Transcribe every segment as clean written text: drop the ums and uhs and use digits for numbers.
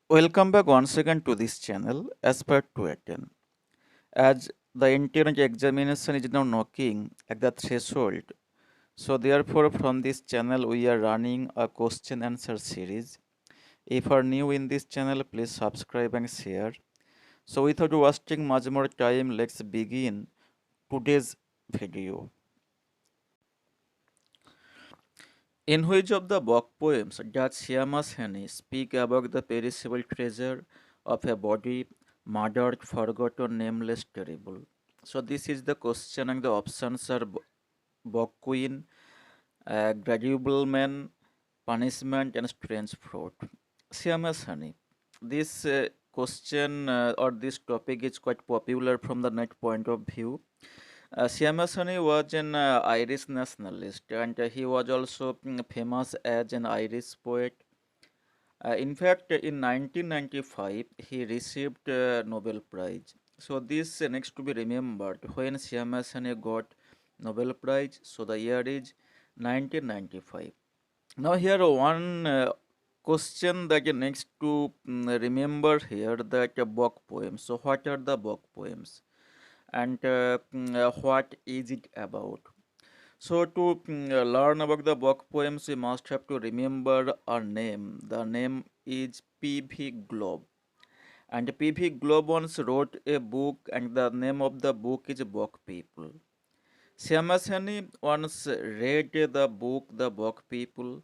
Welcome back once again to this channel, Aspire to Attend. As the entrance examination is now knocking at the threshold, so therefore from this channel we are running a question answer series. If you are new in this channel, please subscribe and share. So without wasting much more time, let's begin today's video. In which of the Bach poems does Shyama speak about the perishable treasure of a body, murdered, forgotten, nameless, terrible? So this is the question, and the options are Bach Queen, Graduable Man, Punishment, and Strange Fruit. Shyama. This question or this topic is quite popular from the net point of view. Shyama was an Irish nationalist, and he was also famous as an Irish poet. In fact, in 1995, he received a Nobel Prize. So this needs to be remembered when Shyama got Nobel Prize. So the year is 1995. Now here one question that needs to remember here, that Bach poems. So what are the Bach poems? And what is it about? So to learn about the Bach poems, we must have to remember a name. The name is P.V. Globe. And P.V. Globe once wrote a book, and the name of the book is Bach People. Shyama once read the book The Bach People,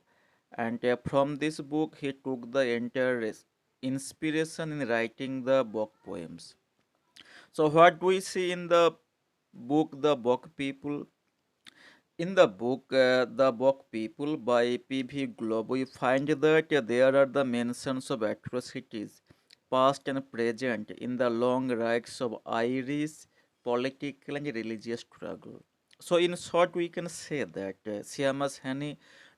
and from this book he took the entire inspiration in writing the Bach poems. So what do we see in the book The Bach People? In the book The Bach People by P.V. Globe, we find that there are the mentions of atrocities, past and present, in the long ranks of Irish political and religious struggle. So, in short, we can say that Shyama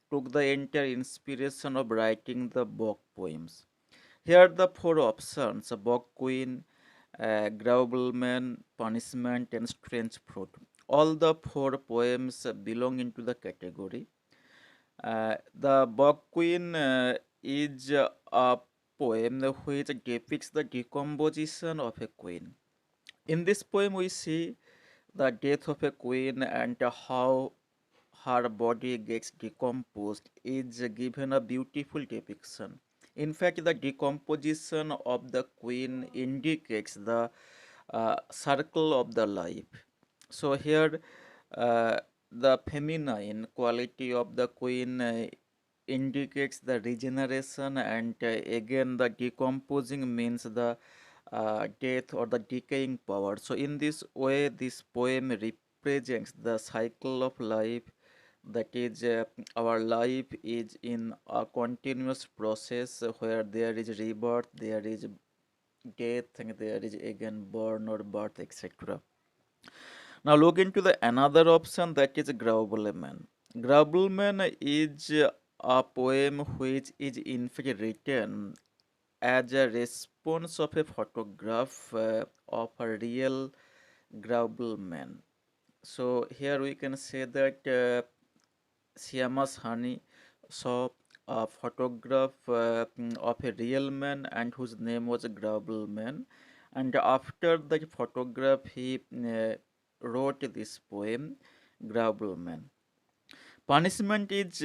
took the entire inspiration of writing the Bach poems. Here are the four options: Bach Queen, Growlman, Punishment, and Strange Fruit. All the four poems belong into the category. The Bach Queen is a poem which depicts the decomposition of a queen. In this poem, we see the death of a queen and how her body gets decomposed is given a beautiful depiction. In fact, the decomposition of the queen indicates the circle of the life. So here, uh, the feminine quality of the queen indicates the regeneration, and again the decomposing means the death or the decaying power. So in this way, this poem represents the cycle of life, that is our life is in a continuous process where there is rebirth, there is death, and there is again born or birth, etc. Now look into the another option, that is Graubuleman. Graubuleman is a poem which is in fact written as a response of a photograph of a real Graubuleman. So here we can say that Siamas Hani saw a photograph of a real man and whose name was Graubuleman, and after the photograph he wrote this poem, Graubuleman. Punishment is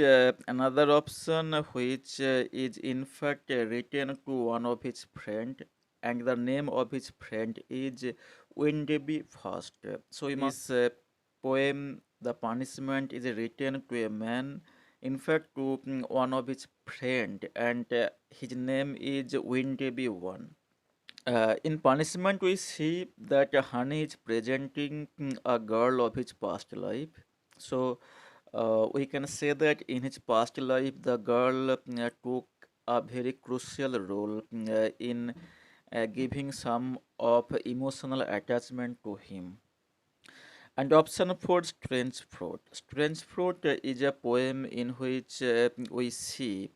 another option which is in fact written to one of his friend, and the name of his friend is Wendy First. So in this poem, the punishment is written to a man, in fact to one of his friend, and his name is Wendy One. In punishment, we see that Honey is presenting a girl of his past life. So we can say that in his past life, the girl took a very crucial role in giving some of emotional attachment to him. And option for Strange Fruit. Strange Fruit is a poem in which we see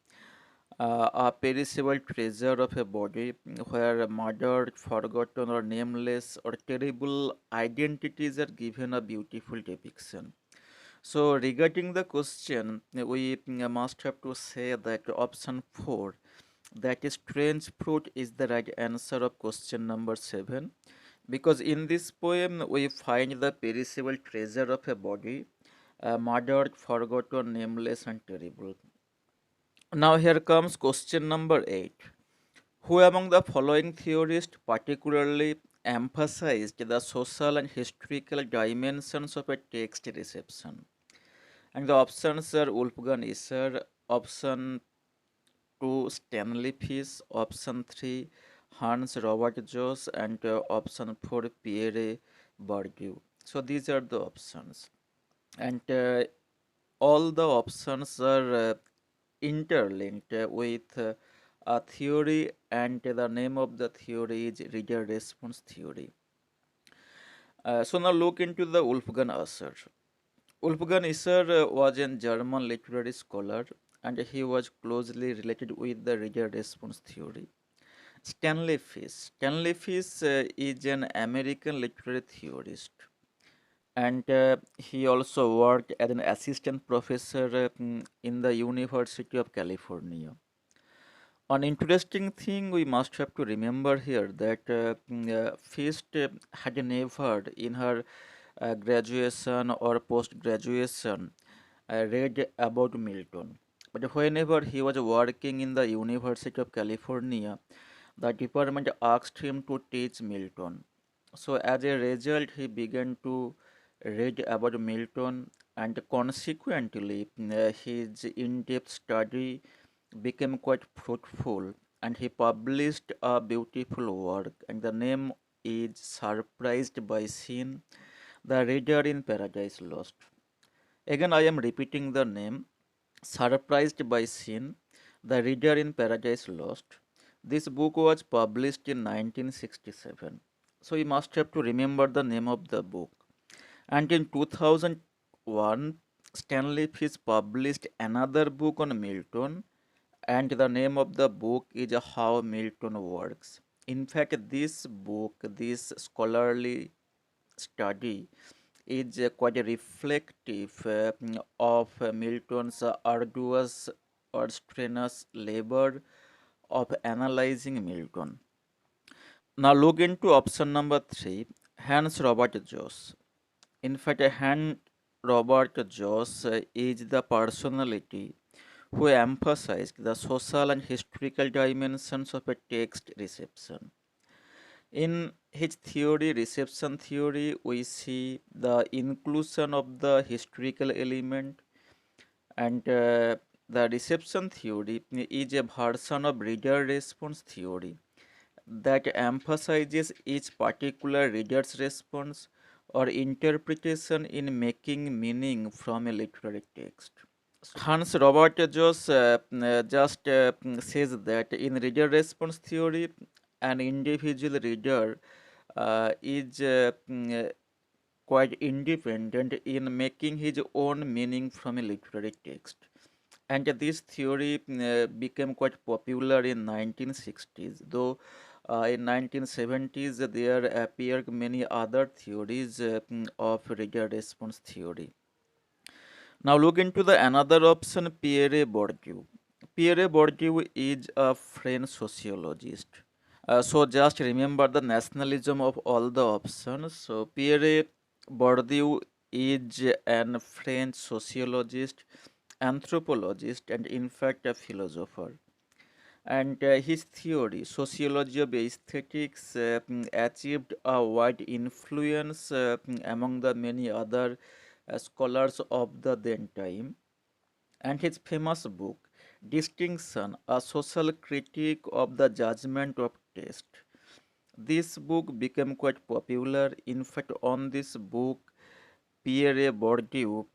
a perishable treasure of a body where murdered, forgotten, or nameless or terrible identities are given a beautiful depiction. So, regarding the question, we must have to say that option 4, That is, strange fruit is the right answer of question number 7. Because in this poem we find the perishable treasure of a body, murdered, forgotten, nameless, and terrible. Now here comes question number 8. Who among the following theorists particularly emphasized the social and historical dimensions of a text reception? And the options are Wolfgang Isser, option 2 Stanley Fish, option 3 Hans Robert Joss, and option 4 Pierre Bourdieu. So these are the options, and all the options are interlinked with a theory, and the name of the theory is reader response theory. So now look into the Wolfgang Isser. Wolfgang Isser was a German literary scholar, and he was closely related with the reader response theory. Stanley Fish. Stanley Fish is an American literary theorist, and he also worked as an assistant professor in the University of California. An interesting thing we must have to remember here that Feast had never in her graduation or post graduation read about Milton. But whenever he was working in the University of California, the department asked him to teach Milton. So, as a result, he began to read about Milton, and consequently, his in depth study became quite fruitful, and he published a beautiful work, and the name is Surprised by Sin, The Reader in Paradise Lost. Again, I am repeating the name, Surprised by Sin, The Reader in Paradise Lost. This book was published in 1967. So you must have to remember the name of the book. And in 2001, Stanley Fish published another book on Milton, and the name of the book is How Milton Works. In fact, this book, this scholarly study, is quite reflective of Milton's arduous or strenuous labor of analyzing Milton. Now look into option number 3, Hans Robert Joss. In fact, Hans Robert Joss is the personality who emphasized the social and historical dimensions of a text reception. In his theory, reception theory, we see the inclusion of the historical element, and the reception theory is a version of reader response theory that emphasizes each particular reader's response or interpretation in making meaning from a literary text. Hans Robert Joss just says that in reader response theory, an individual reader is quite independent in making his own meaning from a literary text. And this theory became quite popular in 1960s, though in 1970s there appeared many other theories of reader response theory. Now look into the another option, Pierre Bourdieu. Pierre Bourdieu is a French sociologist. So just remember the nationalism of all the options. So Pierre Bourdieu is an French sociologist, anthropologist, and in fact a philosopher. And his theory, sociology of aesthetics, achieved a wide influence among the many other scholars of the then time. And his famous book, Distinction, a social critique of the judgment of taste. This book became quite popular. In fact, on this book, Pierre Bourdieu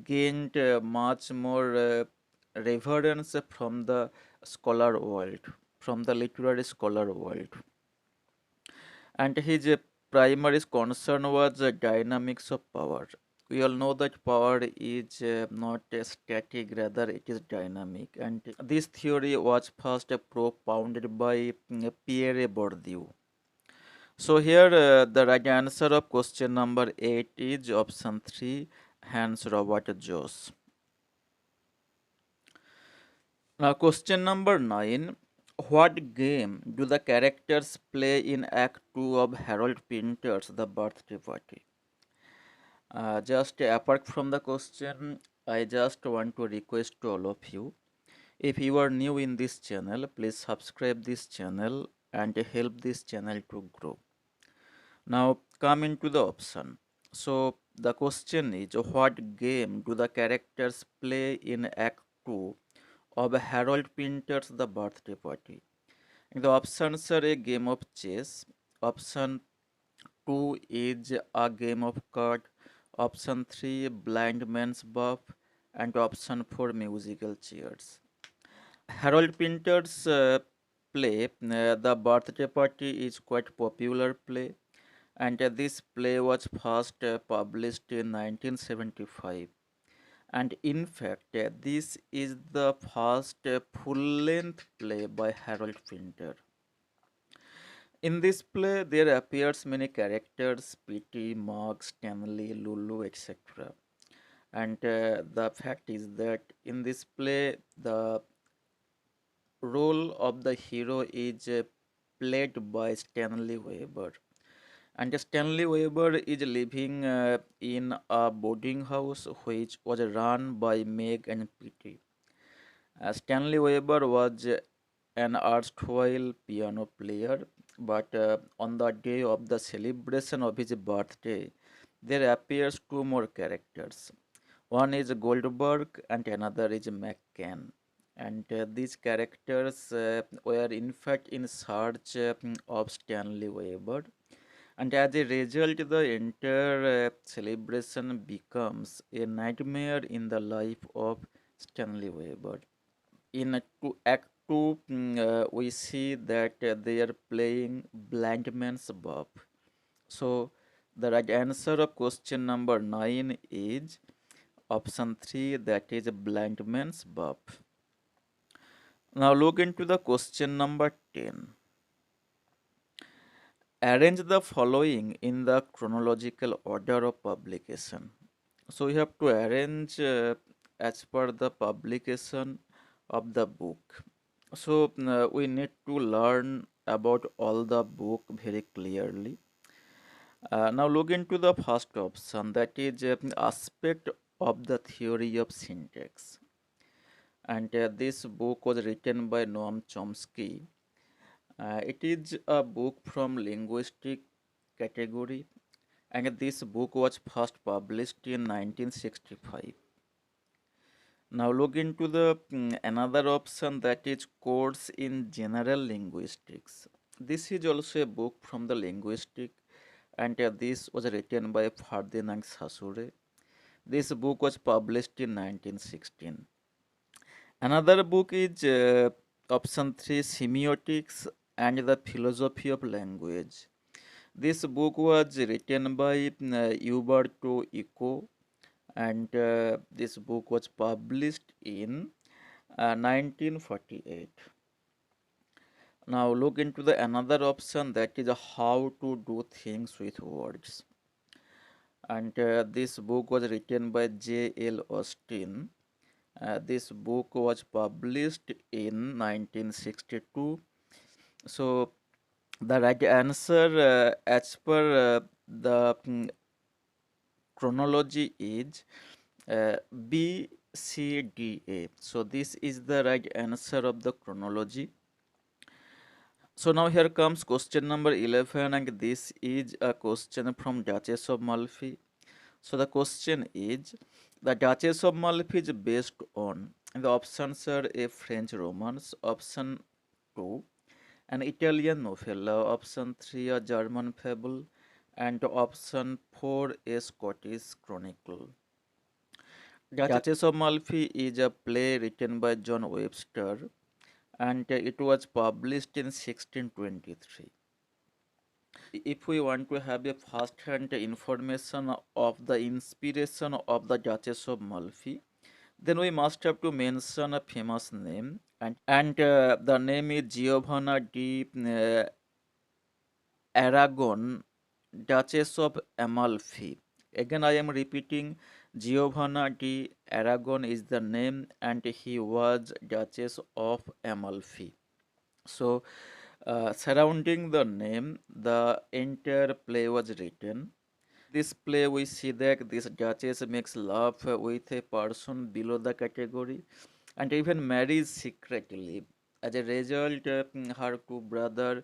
gained much more reverence from the scholar world, from the literary scholar world. And his primary concern was the dynamics of power. We all know that power is not static, rather it is dynamic. And this theory was first propounded by Pierre Bourdieu. So here the right answer of question number 8 is option 3, Hans Robert Joss. Now, question number 9. What game do the characters play in Act 2 of Harold Pinter's The Birthday Party? Just apart from the question, I just want to request to all of you. If you are new in this channel, please subscribe this channel and help this channel to grow. Now come into the option. So the question is, what game do the characters play in Act 2 of Harold Pinter's The Birthday Party? And the options are a game of chess. Option 2 is a game of card. Option 3 blind man's buff. And option 4 musical chairs. Harold Pinter's play, The Birthday Party, is quite popular play, and this play was first published in 1975. And in fact, this is the first full-length play by Harold Pinter. In this play, there appears many characters: Petey, Mug, Stanley, Lulu, etc. And the fact is that in this play, the role of the hero is played by Stanley Weber. And Stanley Weber is living in a boarding house which was run by Meg and Petey. Stanley Weber was an erstwhile piano player, but on the day of the celebration of his birthday, there appears two more characters. One is Goldberg and another is McCann. And these characters were in fact in search of Stanley Weber. And as a result, the entire celebration becomes a nightmare in the life of Stanley Weber. In Act 2, we see that they are playing blind man's buff. So, the right answer of question number 9 is option 3, that is blind man's buff. Now, look into the question number 10. Arrange the following in the chronological order of publication. So we have to arrange as per the publication of the book. So we need to learn about all the book very clearly. Now look into the first option, that is aspect of the theory of syntax. And this book was written by Noam Chomsky. It is a book from linguistic category, and this book was first published in 1965. Now look into the another option, that is course in general linguistics. This is also a book from the linguistic, and this was written by Ferdinand Saussure. This book was published in 1916. Another book is option 3, semiotics and the philosophy of language. This book was written by Umberto Eco, and this book was published in 1948. Now look into the another option, that is how to do things with words. And this book was written by J.L. Austin. This book was published in 1962. So the right answer as per the chronology is B, C, D, A. So this is the right answer of the chronology. So now here comes question number 11, and this is a question from Duchess of Malfi. So the question is, the Duchess of Malfi is based on, and the options are a French romance, option 2 an Italian novella, option 3 a German fable, and option 4 a Scottish chronicle. Duchess of Malfi is a play written by John Webster, and it was published in 1623. If we want to have a first-hand information of the inspiration of the Duchess of Malfi, then we must have to mention a famous name, and the name is Giovanna di Aragon, Duchess of Amalfi. Again, I am repeating, Giovanna di Aragon is the name, and he was Duchess of Amalfi. So, surrounding the name, the entire play was written. This play, we see that this Duchess makes love with a person below the category and even marries secretly. As a result, her two brothers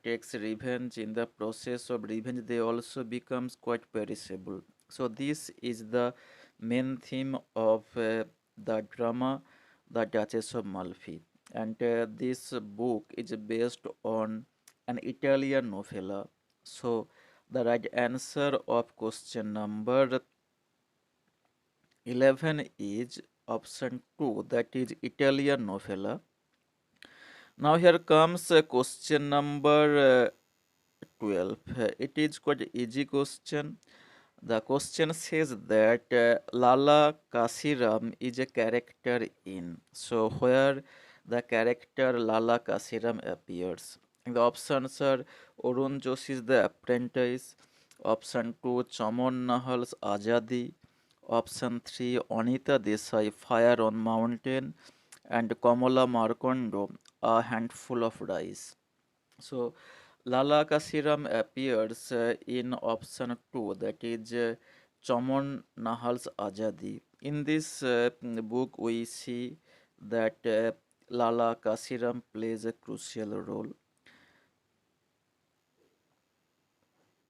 takes revenge. In the process of revenge, they also becomes quite perishable. So this is the main theme of the drama, The Duchess of Malfi, and this book is based on an Italian novella. So the right answer of question number 11 is option 2, that is Italian novella. Now here comes question number 12. It is quite easy question. The question says that Lala Kasiram is a character in. So where the character Lala Kasiram appears. The options are Arun Joshi's The Apprentice, option 2 Chaman Nahal's Azadi, option 3 Anita Desai Fire on Mountain, and Kamala Markondo A Handful of Rice. So Lala Kasiram appears in option 2, that is Chaman Nahal's Azadi. In this book, we see that Lala Kasiram plays a crucial role.